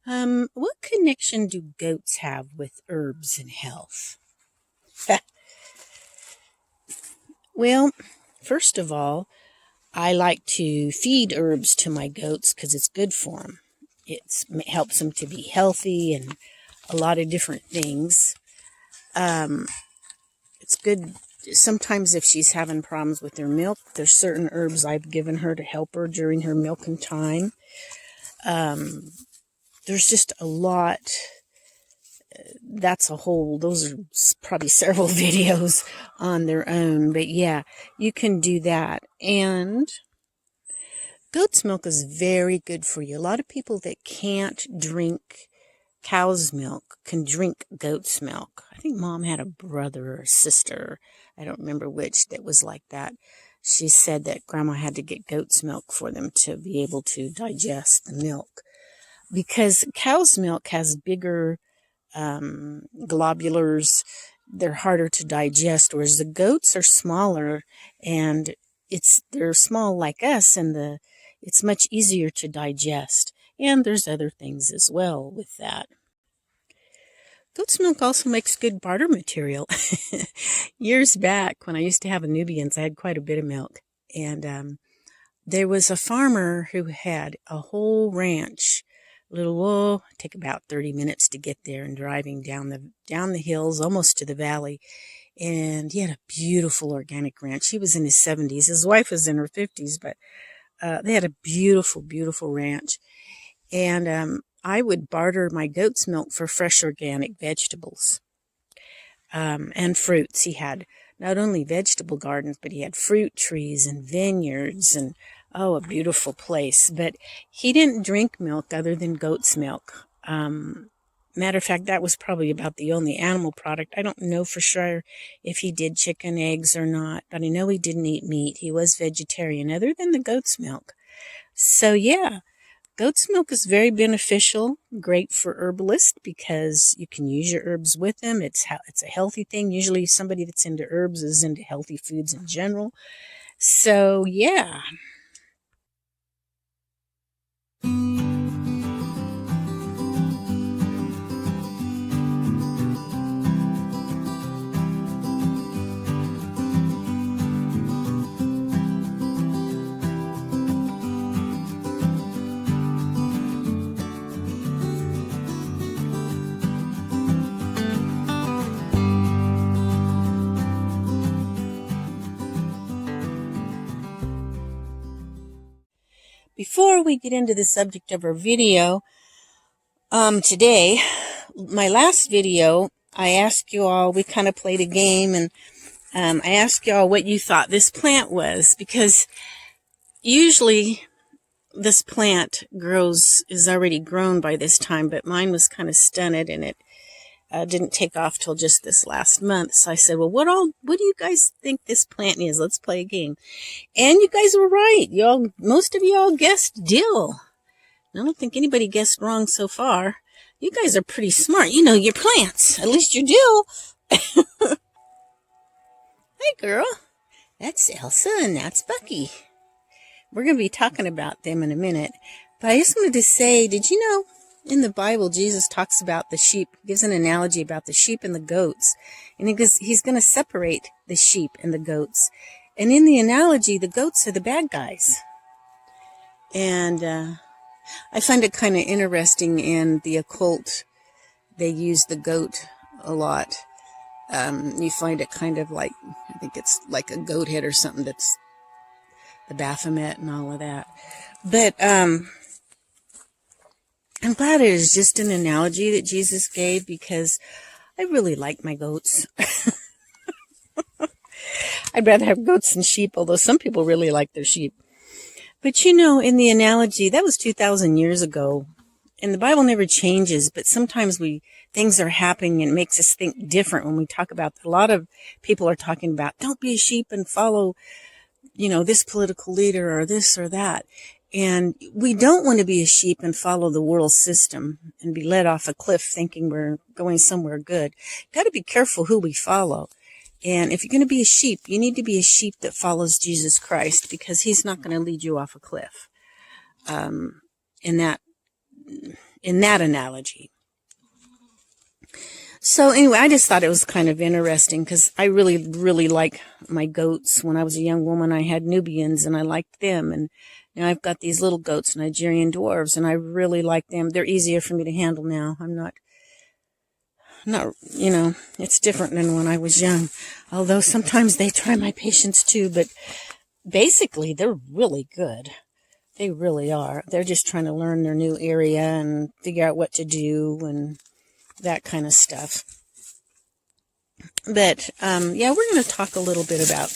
What connection do goats have with herbs and health? Well, first of all, I like to feed herbs to my goats because it's good for them. It helps them to be healthy and a lot of different things. Um, it's good. Sometimes if she's having problems with her milk, there's certain herbs I've given her to help her during her milking time. There's just a lot. Those are probably several videos on their own. But yeah, you can do that. And goat's milk is very good for you. A lot of people that can't drink cow's milk can drink goat's milk. I think Mom had a brother or sister, I don't remember which, that was like that. She said that Grandma had to get goat's milk for them to be able to digest the milk. Because cow's milk has bigger globulars, they're harder to digest, whereas the goats are smaller and they're small like us, and it's much easier to digest. And there's other things as well with that. Goat's milk also makes good barter material. Years back, when I used to have a Nubians, I had quite a bit of milk. And there was a farmer who had a whole ranch. Take about 30 minutes to get there, and driving down the hills, almost to the valley. And he had a beautiful organic ranch. He was in his 70s. His wife was in her 50s, but they had a beautiful, beautiful ranch. And I would barter my goat's milk for fresh organic vegetables and fruits. He had not only vegetable gardens, but he had fruit trees and vineyards, and a beautiful place. But he didn't drink milk other than goat's milk. Matter of fact, that was probably about the only animal product. I don't know for sure if he did chicken, eggs or not, but I know he didn't eat meat. He was vegetarian other than the goat's milk. So yeah, goat's milk is very beneficial, great for herbalists because you can use your herbs with them. It's a healthy thing. Usually somebody that's into herbs is into healthy foods in general. So yeah. Before we get into the subject of our video today, my last video, I asked you all, we kind of played a game, and I asked you all what you thought this plant was, because usually this plant is already grown by this time, but mine was kind of stunted, and it didn't take off till just this last month. So I said, well, what do you guys think this plant is? Let's play a game. And you guys were right. Most of y'all guessed dill. I don't think anybody guessed wrong so far. You guys are pretty smart. You know your plants. At least you do. Hi, girl. That's Elsa and that's Bucky. We're going to be talking about them in a minute. But I just wanted to say, did you know in the Bible, Jesus talks about the sheep, gives an analogy about the sheep and the goats. And he's going to separate the sheep and the goats. And in the analogy, the goats are the bad guys. And I find it kind of interesting in the occult. They use the goat a lot. You find it kind of like, I think it's like a goat head or something that's the Baphomet and all of that. But I'm glad it is just an analogy that Jesus gave, because I really like my goats. I'd rather have goats than sheep, although some people really like their sheep. But you know, in the analogy, that was 2,000 years ago, and the Bible never changes, but sometimes things are happening and it makes us think different when we talk about, a lot of people are talking about, don't be a sheep and follow, this political leader or this or that. And we don't want to be a sheep and follow the world system and be led off a cliff thinking we're going somewhere good. Got to be careful who we follow. And if you're going to be a sheep, you need to be a sheep that follows Jesus Christ, because he's not going to lead you off a cliff. And that in that analogy. So anyway, I just thought it was kind of interesting because I really, really like my goats. When I was a young woman, I had Nubians and I liked them. And now I've got these little goats, Nigerian dwarves, and I really like them. They're easier for me to handle now. I'm not, it's different than when I was young. Although sometimes they try my patience too, but basically they're really good. They really are. They're just trying to learn their new area and figure out what to do and that kind of stuff. But, yeah, we're going to talk a little bit about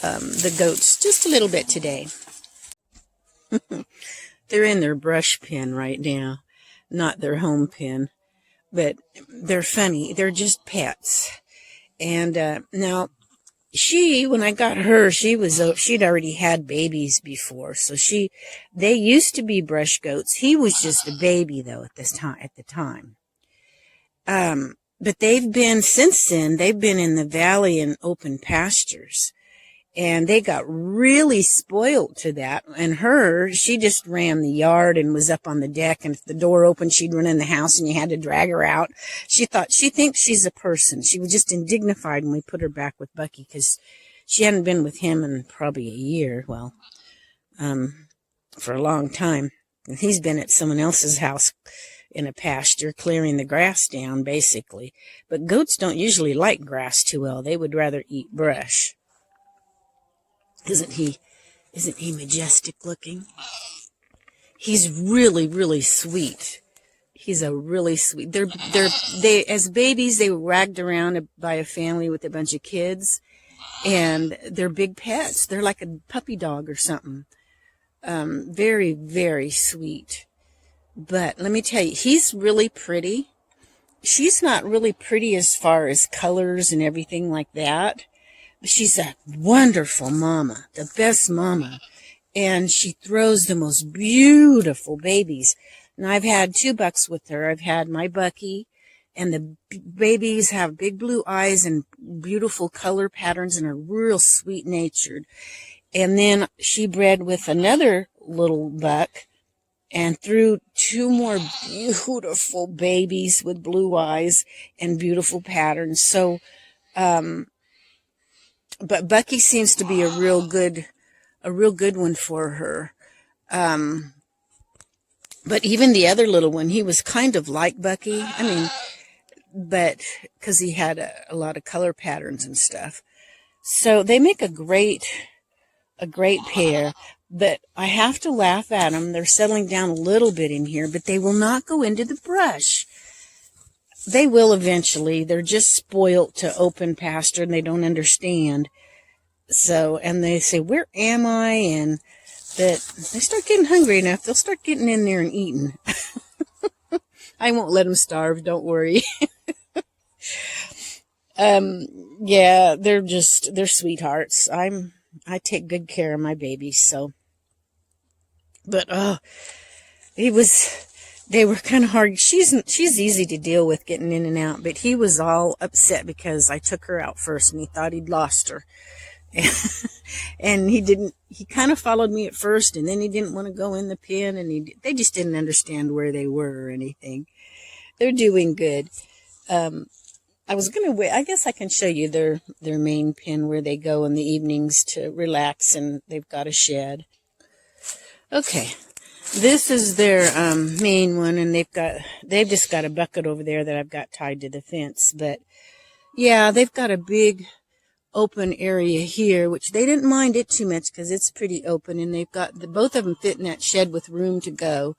the goats just a little bit today. They're in their brush pen right now, not their home pen. But they're funny. They're just pets. And now, when I got her, she'd already had babies before. So they used to be brush goats. He was just a baby, though, at the time. But since then, they've been in the valley in open pastures. And they got really spoiled to that. And she just ran the yard and was up on the deck. And if the door opened, she'd run in the house and you had to drag her out. She thinks she's a person. She was just indignified when we put her back with Bucky because she hadn't been with him in probably a year. Well, for a long time. And he's been at someone else's house in a pasture clearing the grass down, basically. But goats don't usually like grass too well. They would rather eat brush. Isn't he majestic looking? He's really, really sweet. He's a really sweet. They as babies, they were wagged around by a family with a bunch of kids, and they're big pets. They're like a puppy dog or something. Very, very sweet. But let me tell you, he's really pretty. She's not really pretty as far as colors and everything like that. She's a wonderful mama, the best mama, and she throws the most beautiful babies. And I've had 2 bucks with her. I've had my Bucky, and the babies have big blue eyes and beautiful color patterns and are real sweet-natured. And then she bred with another little buck and threw 2 more beautiful babies with blue eyes and beautiful patterns. So, but Bucky seems to be a real good one for her. But even the other little one, he was kind of like Bucky. I mean, but because he had a lot of color patterns and stuff. So they make a great pair. But I have to laugh at them. They're settling down a little bit in here, but they will not go into the brush. They will eventually. They're just spoilt to open pasture and they don't understand. So, and they say, where am I? And that they start getting hungry enough, they'll start getting in there and eating. I won't let them starve, don't worry. Yeah, they're sweethearts. I take good care of my babies, so. But, they were kind of hard. She's easy to deal with getting in and out, but he was all upset because I took her out first and he thought he'd lost her. And he kind of followed me at first, and then he didn't want to go in the pen, and they just didn't understand where they were or anything. They're doing good. I was going to wait. I guess I can show you their main pen where they go in the evenings to relax, and they've got a shed. Okay. This is their main one, and they've just got a bucket over there that I've got tied to the fence. But yeah, they've got a big open area here, which they didn't mind it too much because it's pretty open, and they've got both of them fit in that shed with room to go.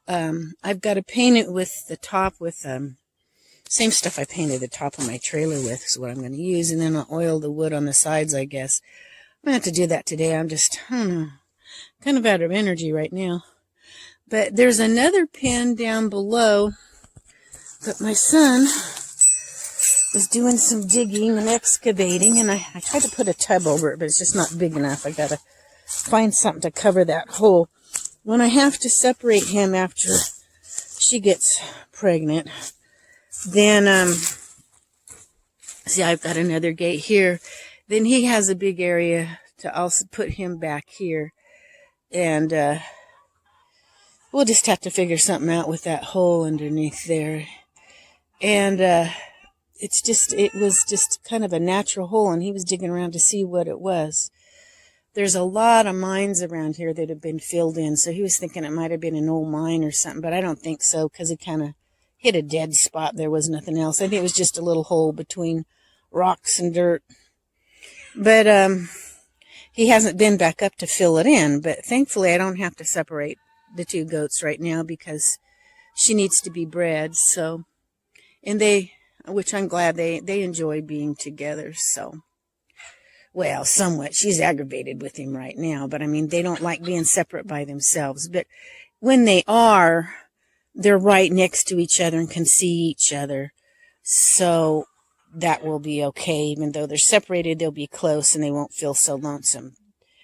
I've got to paint it with the top with same stuff I painted the top of my trailer with is what I'm going to use, and then I'll oil the wood on the sides, I guess. I'm going to have to do that today. I don't know, kind of out of energy right now. But there's another pen down below, but my son was doing some digging and excavating, and I tried to put a tub over it, but it's just not big enough. I got to find something to cover that hole. When I have to separate him after she gets pregnant, then, see, I've got another gate here. Then he has a big area to also put him back here. And, we'll just have to figure something out with that hole underneath there. And it was just kind of a natural hole, and he was digging around to see what it was. There's a lot of mines around here that have been filled in, so he was thinking it might have been an old mine or something, but I don't think so, because it kind of hit a dead spot. There was nothing else. I think it was just a little hole between rocks and dirt. But he hasn't been back up to fill it in, but thankfully I don't have to separate the two goats right now because she needs to be bred. So, and which I'm glad they enjoy being together. So, well, somewhat. She's aggravated with him right now, but I mean, they don't like being separate by themselves. But when they are, they're right next to each other and can see each other. So that will be okay. Even though they're separated, they'll be close and they won't feel so lonesome.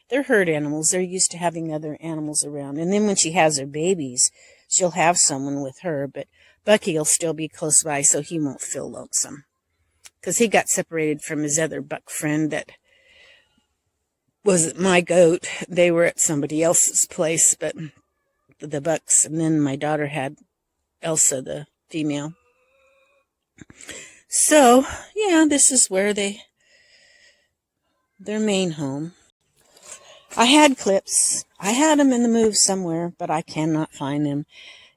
They're herd animals. They're used to having other animals around. And then when she has her babies, she'll have someone with her. But Bucky will still be close by, so he won't feel lonesome. Because he got separated from his other buck friend that was my goat. They were at somebody else's place, but the bucks. And then my daughter had Elsa, the female. So, yeah, this is where their main home. I had clips. I had them in the move somewhere, but I cannot find them.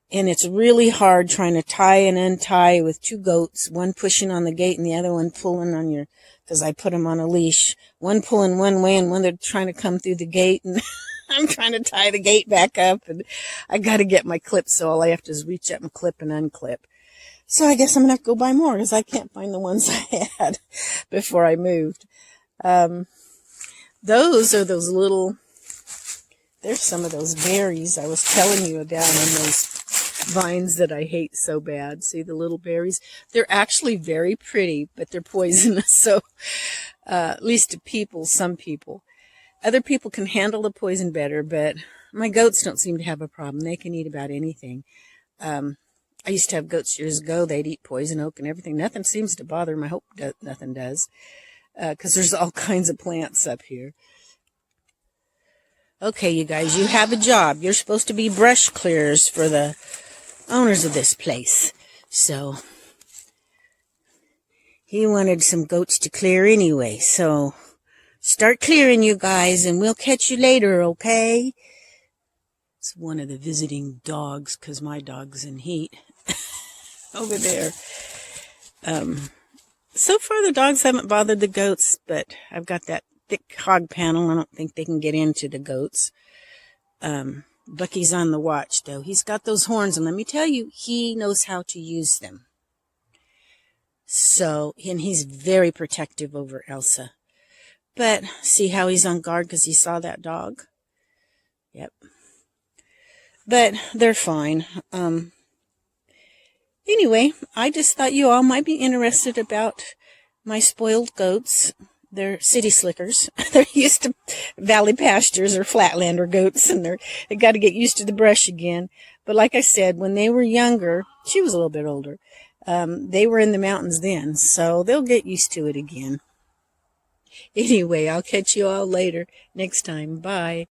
And it's really hard trying to tie and untie with two goats, one pushing on the gate and the other one pulling on your, because I put them on a leash, one pulling one way and one they're trying to come through the gate, and I'm trying to tie the gate back up, and I got to get my clips, so all I have to is reach up and clip and unclip. So I guess I'm going to have to go buy more because I can't find the ones I had before I moved. Those are those little, there's some of those berries I was telling you about on those vines that I hate so bad. See the little berries? They're actually very pretty, but they're poisonous. So, at least to people, some people. Other people can handle the poison better, but my goats don't seem to have a problem. They can eat about anything. I used to have goats years ago. They'd eat poison oak and everything. Nothing seems to bother them. I hope nothing does, because there's all kinds of plants up here. Okay, you guys, you have a job. You're supposed to be brush clearers for the owners of this place. So, he wanted some goats to clear anyway. So, start clearing, you guys, and we'll catch you later, okay? It's one of the visiting dogs, because my dog's in heat. Over there. So far the dogs haven't bothered the goats, but I've got that thick hog panel. I don't think they can get into the goats. Bucky's on the watch, though. He's got those horns, and let me tell you, he knows how to use them. So, and he's very protective over Elsa. But see how he's on guard because he saw that dog? Yep. But they're fine. Anyway, I just thought you all might be interested about my spoiled goats. They're city slickers. They're used to valley pastures or Flatlander goats, and they got to get used to the brush again. But like I said, when they were younger, she was a little bit older, they were in the mountains then, so they'll get used to it again. Anyway, I'll catch you all later next time. Bye.